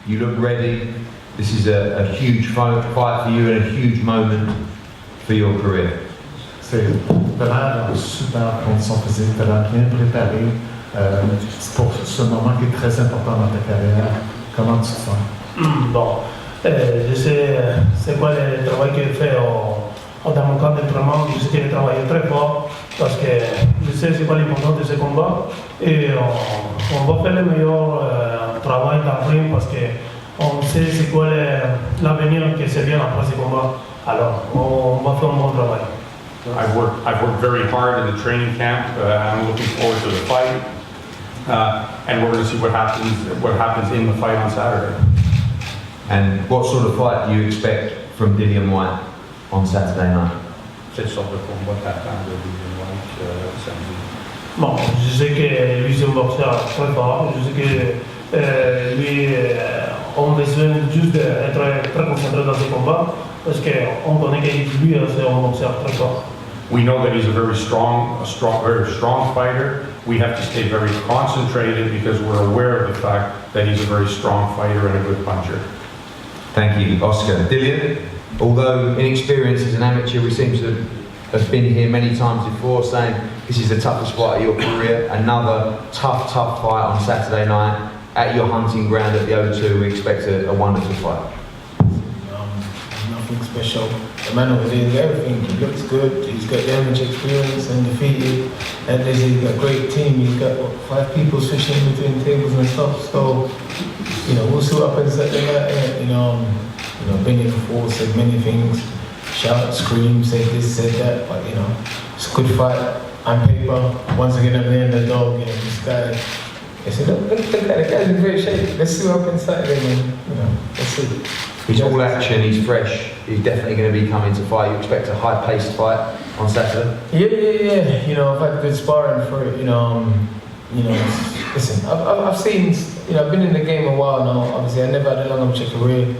You look ready. This is a huge fight for you and a huge moment for your career. C'est l'air en super condition physique, t'as l'air bien préparé pour ce moment qui est très important dans ta carrière. Comment tu te sens? Bon, je sais c'est quoi le travail que je fais dans mon camp d'entraînement. Je sais que j'ai travaillé très fort parce que je sais c'est quoi l'importance de ce combat et on va faire le meilleur travail dans le ring parce qu'on sait c'est quoi l'avenir qui se vient après ce combat. Alors, on va faire un bon travail. I've worked very hard in the training camp. I'm looking forward to the fight, and we're going to see what happens in the fight on Saturday. And what sort of fight do you expect from Dillian Whyte on Saturday night? C'est sur le combat t'attends de Dillian Whyte samedi. Bon, je sais que lui c'est un boxeur très fort. Je sais que lui on a besoin juste d'être très concentré dans ce combat parce qu'on connaît que lui c'est un boxeur très fort. We know that he's a very strong fighter. We have to stay very concentrated because we're aware of the fact that he's a very strong fighter and a good puncher. Thank you, Oscar. Dillian, although inexperienced as an amateur, we seem to have been here many times before saying this is the toughest fight of your career. Another tough fight on Saturday night at your hunting ground at the O2. We expect a wonderful fight. Nothing special. The man over there did everything. He looks good. He's got the amateur experience, undefeated, and he's got a great team. He's got 5 people switching in between tables and stuff. So, we'll see what happens at the night. Been here before, said many things, shout, scream, said this, said that, but it's a good fight. On paper, once again I'm the underdog. This guy. I said, look at that, the guy's in great shape. Let's see what happens Saturday, man. Let's see. He's all action, he's fresh, he's definitely going to be coming to fight. You expect a high-paced fight on Saturday? Yeah. I've had good sparring for it, listen, I've seen, I've been in the game a while now. Obviously, I never had a long amateur career,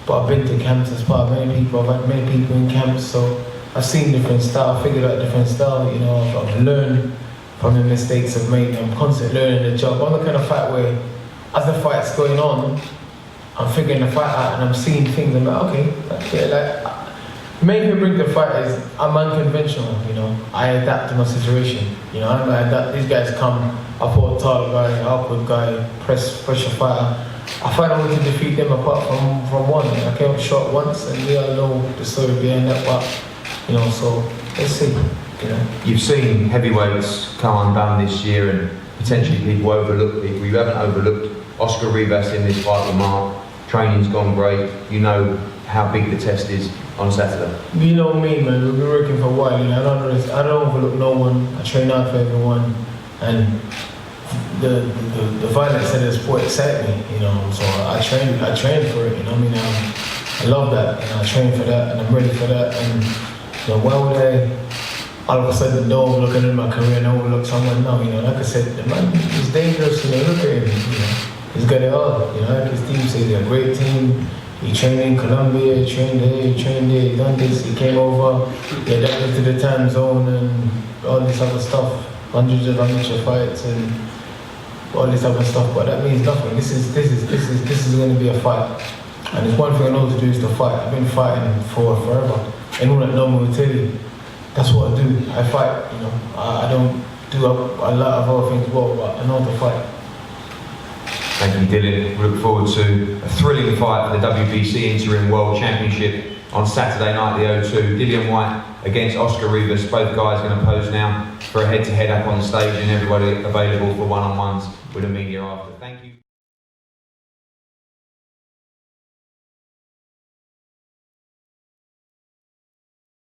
but I've been to camps as part of many people. I've had many people in camps, so I've seen different style, figured out different style, I've learned from the mistakes I've made. I'm constantly learning the job. I'm the kind of fight where, as the fight's going on, I'm figuring the fight out and I'm seeing things. I'm like, okay, maybe bring the fight is I'm unconventional. I adapt to my situation. I adapt. These guys come. I fought a tall guy, awkward guy, pressure fighter. I find a way to defeat them apart from one. I came up short once, and we all know the story behind that. But so let's see. You've seen heavyweights come undone this year, and potentially people overlook people. You haven't overlooked Oscar Rivas in this fight with Mark. Training's gone great. You know how big the test is on Saturday. You know me, man. We've been working for a while. I don't overlook no one. I train out for everyone, and the violence of the sport excites me. So I train for it. I love that, and I train for that, and I'm ready for that. And why would I all of a sudden don't overlook it in my career and overlook someone? No, like I said, the man is dangerous. Look at him. He's got it all. Like his team say, they're a great team. He trained in Colombia, he trained there, he done this, he came over, he adapted to the time zone and all this other stuff. Hundreds of amateur fights and all this other stuff, but that means nothing. This is going to be a fight. And there's one thing I know to do is to fight. I've been fighting for forever. Anyone that knows me will tell you, that's what I do. I fight, I don't do a lot of other things well, but I know to fight. Thank you, Dillian. We look forward to a thrilling fight for the WBC Interim World Championship on Saturday night at the O2. Dillian Whyte against Oscar Rivas. Both guys going to pose now for a head-to-head up on the stage, and everybody available for one-on-ones with the media after. Thank you.